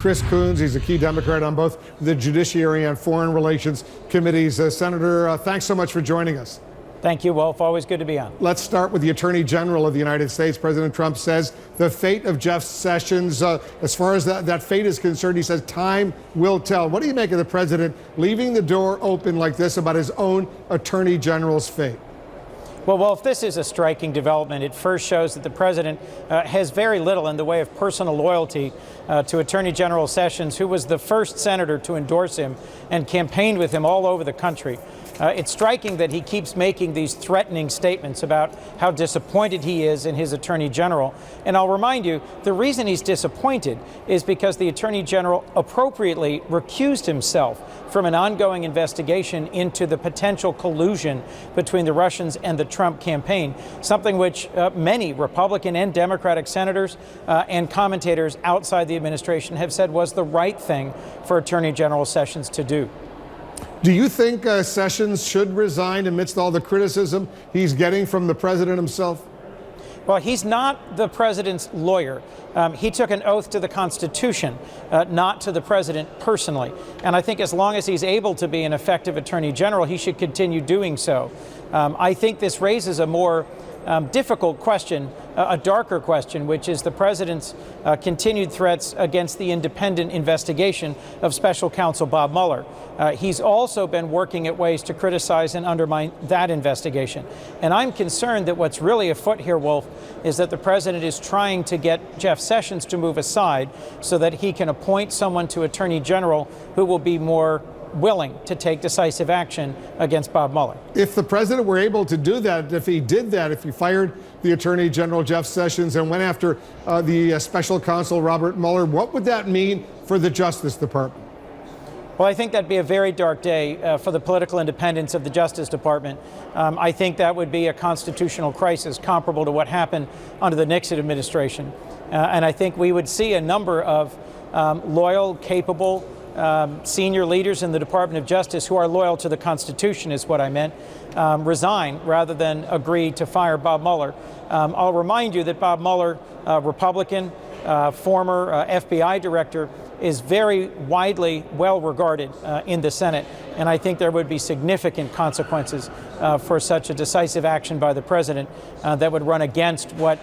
Chris Coons, he's a key Democrat on both the Judiciary and Foreign Relations committees. Senator, thanks so much for joining us. Thank you, Wolf. Always good to be on. Let's start with the Attorney General of the United States. President Trump says the fate of Jeff Sessions, as far as that fate is concerned, he says time will tell. What do you make of the president leaving the door open like this about his own Attorney General's fate? Well, Wolf, this is a striking development. It first shows that the president has very little in the way of personal loyalty to Attorney General Sessions, who was the first senator to endorse him and campaigned with him all over the country. It's striking that he keeps making these threatening statements about how disappointed he is in his Attorney General. And I'll remind you, the reason he's disappointed is because the Attorney General appropriately recused himself from an ongoing investigation into the potential collusion between the Russians and the Trump campaign, something which many Republican and Democratic senators and commentators outside the administration have said was the right thing for Attorney General Sessions to do. Do you think Sessions should resign amidst all the criticism he's getting from the president himself? Well, he's not the president's lawyer. He took an oath to the Constitution, not to the president personally. And I think as long as he's able to be an effective attorney general, he should continue doing so. I think this raises a more difficult question, a darker question, which is the president's continued threats against the independent investigation of special counsel Bob Mueller. He's also been working at ways to criticize and undermine that investigation. And I'm concerned that what's really afoot here, Wolf, is that the president is trying to get Jeff Sessions to move aside so that he can appoint someone to Attorney General who will be more willing to take decisive action against Bob Mueller. If the president were able to do that, if he did that, if he fired the Attorney General Jeff Sessions and went after the special counsel Robert Mueller, what would that mean for the Justice Department? Well, I think that'd be a very dark day for the political independence of the Justice Department. I think that would be a constitutional crisis comparable to what happened under the Nixon administration. And I think we would see a number of loyal, capable, senior leaders in the Department of Justice who are loyal to the Constitution, is what I meant, resign rather than agree to fire Bob Mueller. I'll remind you that Bob Mueller, Republican, former FBI director, is very widely well regarded in the Senate, and I think there would be significant consequences for such a decisive action by the president that would run against what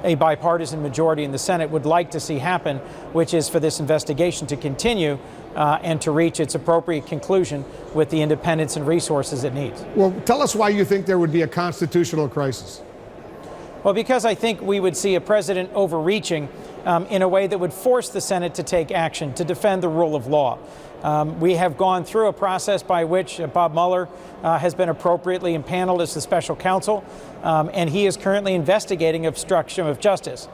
a bipartisan majority in the Senate would like to see happen, which is for this investigation to continue and to reach its appropriate conclusion with the independence and resources it needs. Well, tell us why you think there would be a constitutional crisis. Well, because I think we would see a president overreaching in a way that would force the Senate to take action to defend the rule of law. We have gone through a process by which Bob Mueller has been appropriately impaneled as the special counsel, and he is currently investigating obstruction of justice.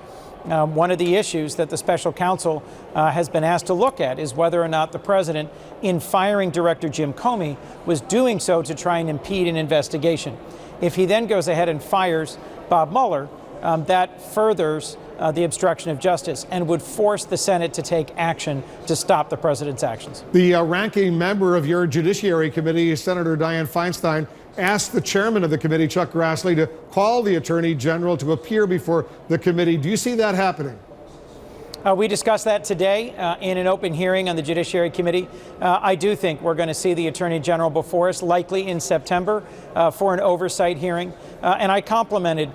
One of the issues that the special counsel has been asked to look at is whether or not the president, in firing Director Jim Comey, was doing so to try and impede an investigation. If he then goes ahead and fires Bob Mueller, that furthers the obstruction of justice and would force the Senate to take action to stop the president's actions. The ranking member of your Judiciary Committee, Senator Dianne Feinstein, asked the chairman of the committee, Chuck Grassley, to call the Attorney General to appear before the committee. Do you see that happening? We discussed that today in an open hearing on the Judiciary Committee. I do think we're going to see the Attorney General before us, likely in September, for an oversight hearing. And I complimented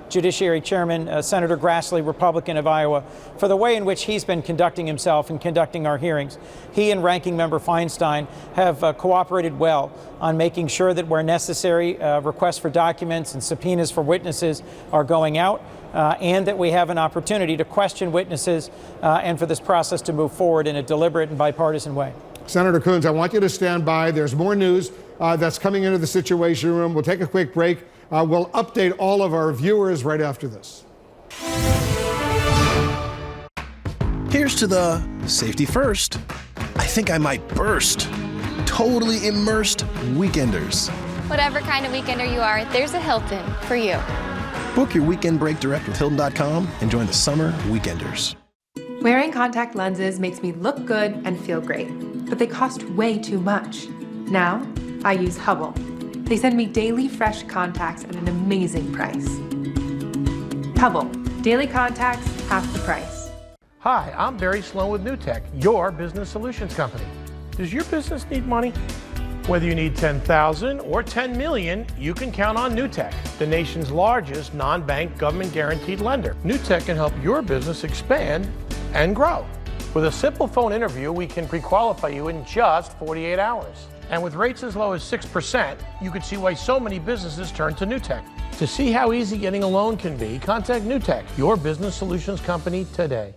Judiciary Chairman Senator Grassley, Republican of Iowa, for the way in which he's been conducting himself and conducting our hearings. He and Ranking Member Feinstein have cooperated well on making sure that where necessary, requests for documents and subpoenas for witnesses are going out. And that we have an opportunity to question witnesses and for this process to move forward in a deliberate and bipartisan way. Senator Coons, I want you to stand by. There's more news that's coming into the Situation Room. We'll take a quick break. We'll update all of our viewers right after this. Here's to the safety first. I think I might burst. Totally immersed weekenders. Whatever kind of weekender you are, there's a Hilton for you. Book your weekend break direct with Hilton.com and join the summer weekenders. Wearing contact lenses makes me look good and feel great, but they cost way too much. Now, I use Hubble. They send me daily fresh contacts at an amazing price. Hubble, daily contacts, half the price. Hi, I'm Barry Sloan with NewTek, your business solutions company. Does your business need money? Whether you need $10,000 or $10 million, you can count on NewTek, the nation's largest non-bank government-guaranteed lender. NewTek can help your business expand and grow. With a simple phone interview, we can pre-qualify you in just 48 hours. And with rates as low as 6%, you can see why so many businesses turn to NewTek. To see how easy getting a loan can be, contact NewTek, your business solutions company, today.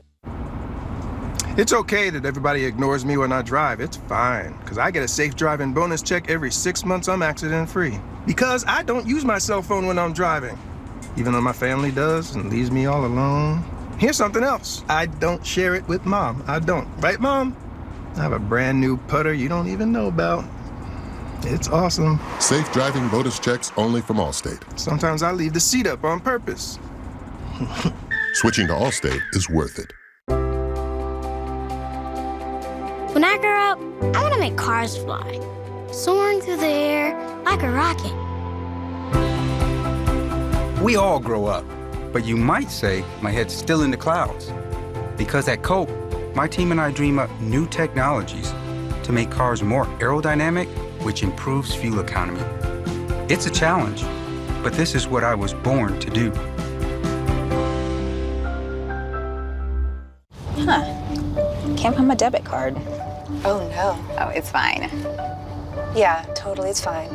It's okay that everybody ignores me when I drive. It's fine, because I get a safe driving bonus check every 6 months I'm accident-free. Because I don't use my cell phone when I'm driving, even though my family does and leaves me all alone. Here's something else. I don't share it with Mom. I don't. Right, Mom? I have a brand new putter you don't even know about. It's awesome. Safe driving bonus checks only from Allstate. Sometimes I leave the seat up on purpose. Switching to Allstate is worth it. When I grow up, I want to make cars fly, soaring through the air like a rocket. We all grow up, but you might say my head's still in the clouds. Because at Coke, my team and I dream up new technologies to make cars more aerodynamic, which improves fuel economy. It's a challenge, but this is what I was born to do. Can't find my debit card. Oh, no. Oh, it's fine. Yeah, totally, it's fine.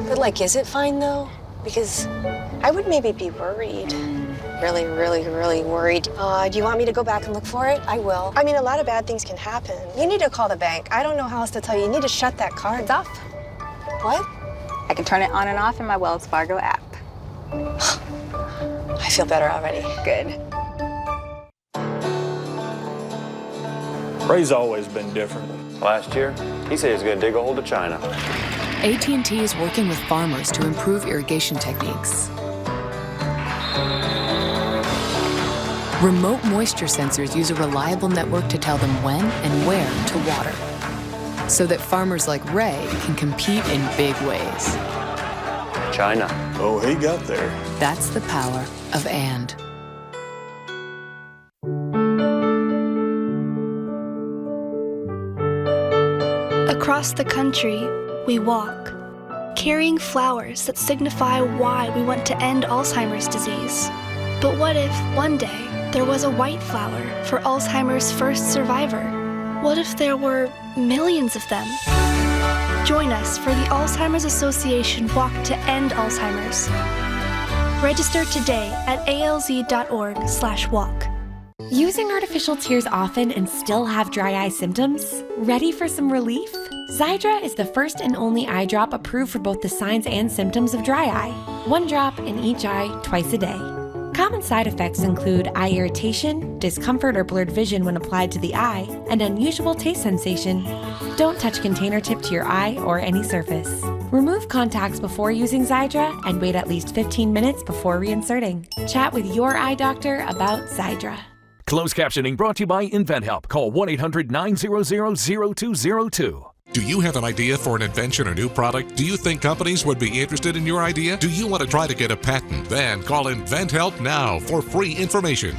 But, like, is it fine, though? Because I would maybe be worried. Really, really, really worried. Do you want me to go back and look for it? I will. I mean, a lot of bad things can happen. You need to call the bank. I don't know how else to tell you. You need to shut that card. It's off. What? I can turn it on and off in my Wells Fargo app. I feel better already. Good. Ray's always been different. Last year, he said he was going to dig a hole to China. AT&T is working with farmers to improve irrigation techniques. Remote moisture sensors use a reliable network to tell them when and where to water, so that farmers like Ray can compete in big ways. China. Oh, he got there. That's the power of and. Across the country, we walk, carrying flowers that signify why we want to end Alzheimer's disease. But what if, one day, there was a white flower for Alzheimer's first survivor? What if there were millions of them? Join us for the Alzheimer's Association Walk to End Alzheimer's. Register today at alz.org/walk. Using artificial tears often and still have dry eye symptoms? Ready for some relief? Xiidra is the first and only eye drop approved for both the signs and symptoms of dry eye. 1 drop in each eye twice a day. Common side effects include eye irritation, discomfort or blurred vision when applied to the eye, and unusual taste sensation. Don't touch container tip to your eye or any surface. Remove contacts before using Xiidra and wait at least 15 minutes before reinserting. Chat with your eye doctor about Xiidra. Closed captioning brought to you by InventHelp. Call 1-800-900-0202. Do you have an idea for an invention or new product? Do you think companies would be interested in your idea? Do you want to try to get a patent? Then call InventHelp now for free information.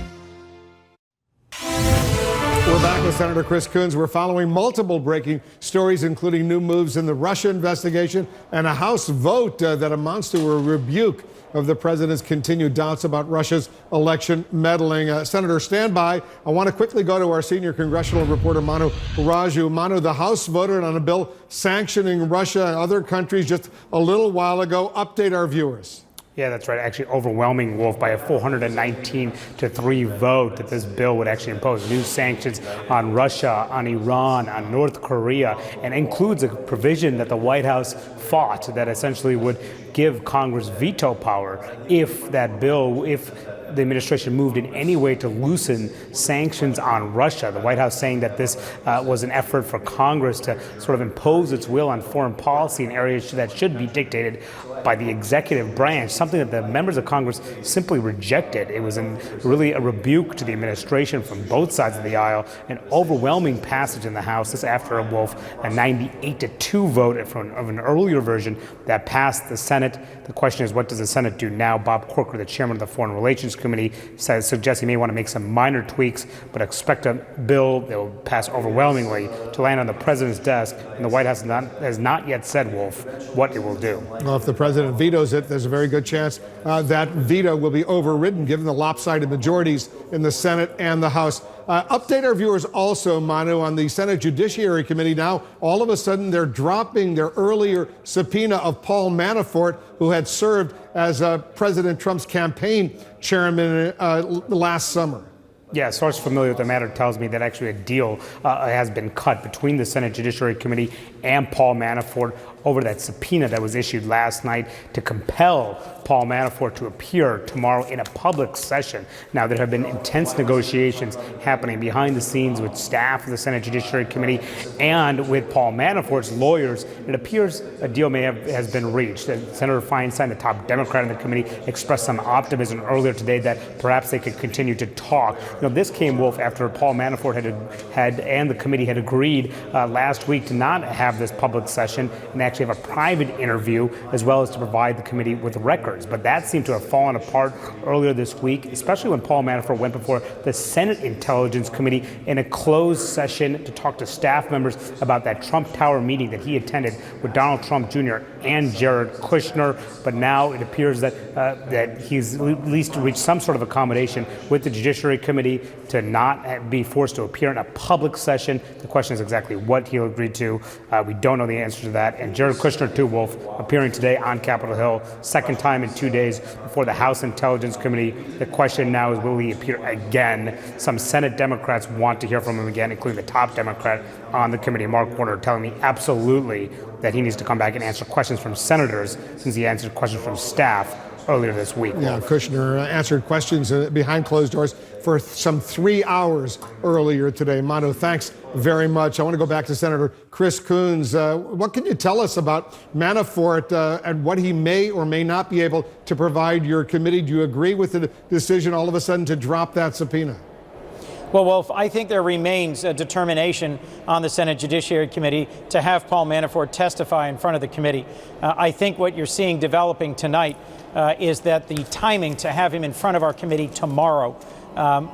We're back with Senator Chris Coons. We're following multiple breaking stories, including new moves in the Russia investigation and a House vote that amounts to a rebuke of the president's continued doubts about Russia's election meddling. Senator, stand by. I want to quickly go to our senior congressional reporter, Manu Raju. Manu, the House voted on a bill sanctioning Russia and other countries just a little while ago. Update our viewers. Yeah, that's right. Actually, overwhelming, Wolf, by a 419-3 vote that this bill would actually impose new sanctions on Russia, on Iran, on North Korea, and includes a provision that the White House fought that essentially would give Congress veto power if that bill, if the administration moved in any way to loosen sanctions on Russia. The White House saying that this was an effort for Congress to sort of impose its will on foreign policy in areas that should be dictated by the executive branch, something that the members of Congress simply rejected. It was really a rebuke to the administration from both sides of the aisle, an overwhelming passage in the House. This after a 98-2 vote of an earlier version that passed the Senate Senate. The question is, what does the Senate do now? Bob Corker, the chairman of the Foreign Relations Committee, suggests he may want to make some minor tweaks, but expect a bill that will pass overwhelmingly to land on the president's desk. And the White House has not yet said, Wolf, what it will do. Well, if the president vetoes it, there's a very good chance that veto will be overridden given the lopsided majorities in the Senate and the House. Update our viewers also, Manu, on the Senate Judiciary Committee. Now, all of a sudden, they're dropping their earlier subpoena of Paul Manafort, who had served as President Trump's campaign chairman last summer. Yeah, a source familiar with the matter tells me that actually a deal has been cut between the Senate Judiciary Committee and Paul Manafort over that subpoena that was issued last night to compel Paul Manafort to appear tomorrow in a public session. Now, there have been intense negotiations happening behind the scenes with staff of the Senate Judiciary Committee and with Paul Manafort's lawyers. It appears a deal has been reached. Senator Feinstein, the top Democrat in the committee, expressed some optimism earlier today that perhaps they could continue to talk. This came, Wolf, after Paul Manafort had and the committee had agreed last week to not have this public session and actually have a private interview, as well as to provide the committee with records. But that seemed to have fallen apart earlier this week, especially when Paul Manafort went before the Senate Intelligence Committee in a closed session to talk to staff members about that Trump Tower meeting that he attended with Donald Trump Jr. and Jared Kushner. But now it appears that he's at least reached some sort of accommodation with the Judiciary Committee to not be forced to appear in a public session. The question is exactly what he'll agree to. We don't know the answer to that. And Jared Kushner, too, Wolf, appearing today on Capitol Hill, second time in 2 days before the House Intelligence Committee. The question now is, will he appear again? Some Senate Democrats want to hear from him again, including the top Democrat on the committee, Mark Warner, telling me absolutely that he needs to come back and answer questions from senators, since he answered questions from staff earlier this week. Yeah, Kushner answered questions behind closed doors for some 3 hours earlier today. Manu, thanks very much. I want to go back to Senator Chris Coons. What can you tell us about Manafort and what he may or may not be able to provide your committee? Do you agree with the decision all of a sudden to drop that subpoena? Well, Wolf, I think there remains a determination on the Senate Judiciary Committee to have Paul Manafort testify in front of the committee. I think what you're seeing developing tonight is that the timing to have him in front of our committee tomorrow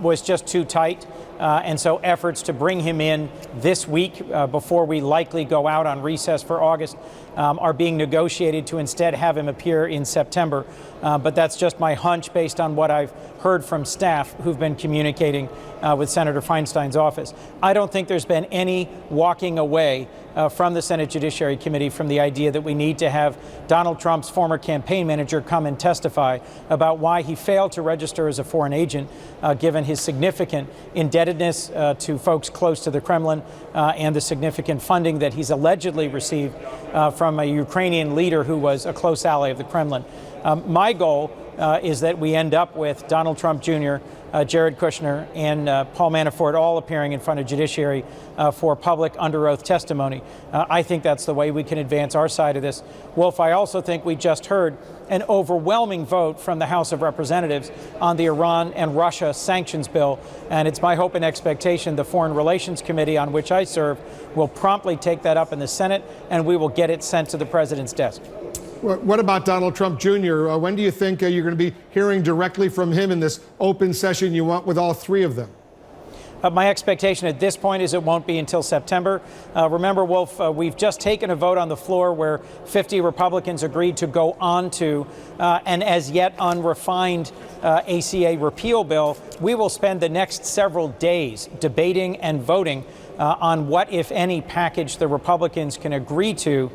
was just too tight. And so efforts to bring him in this week before we likely go out on recess for August are being negotiated to instead have him appear in September. But that's just my hunch based on what I've heard from staff who've been communicating with Senator Feinstein's office. I don't think there's been any walking away from the Senate Judiciary Committee from the idea that we need to have Donald Trump's former campaign manager come and testify about why he failed to register as a foreign agent, given his significant indebtedness to folks close to the Kremlin and the significant funding that he's allegedly received from a Ukrainian leader who was a close ally of the Kremlin. My goal is that we end up with Donald Trump Jr., Jared Kushner, and Paul Manafort all appearing in front of judiciary for public under oath testimony. I think that's the way we can advance our side of this. Wolf, I also think we just heard an overwhelming vote from the House of Representatives on the Iran and Russia sanctions bill. And it's my hope and expectation the Foreign Relations Committee, on which I serve, will promptly take that up in the Senate, and we will get it sent to the president's desk. What about Donald Trump Jr.? When do you think you're going to be hearing directly from him in this open session you want with all three of them? My expectation at this point is it won't be until September. Remember, Wolf, we've just taken a vote on the floor where 50 Republicans agreed to go on to an as yet unrefined ACA repeal bill. We will spend the next several days debating and voting on what, if any, package the Republicans can agree to,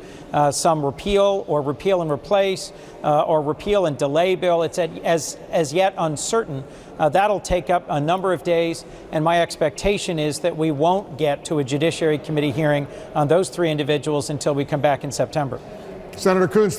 some repeal or repeal and replace or repeal and delay bill. It's as yet uncertain. That'll take up a number of days, and my expectation is that we won't get to a Judiciary Committee hearing on those three individuals until we come back in September. Senator Coons,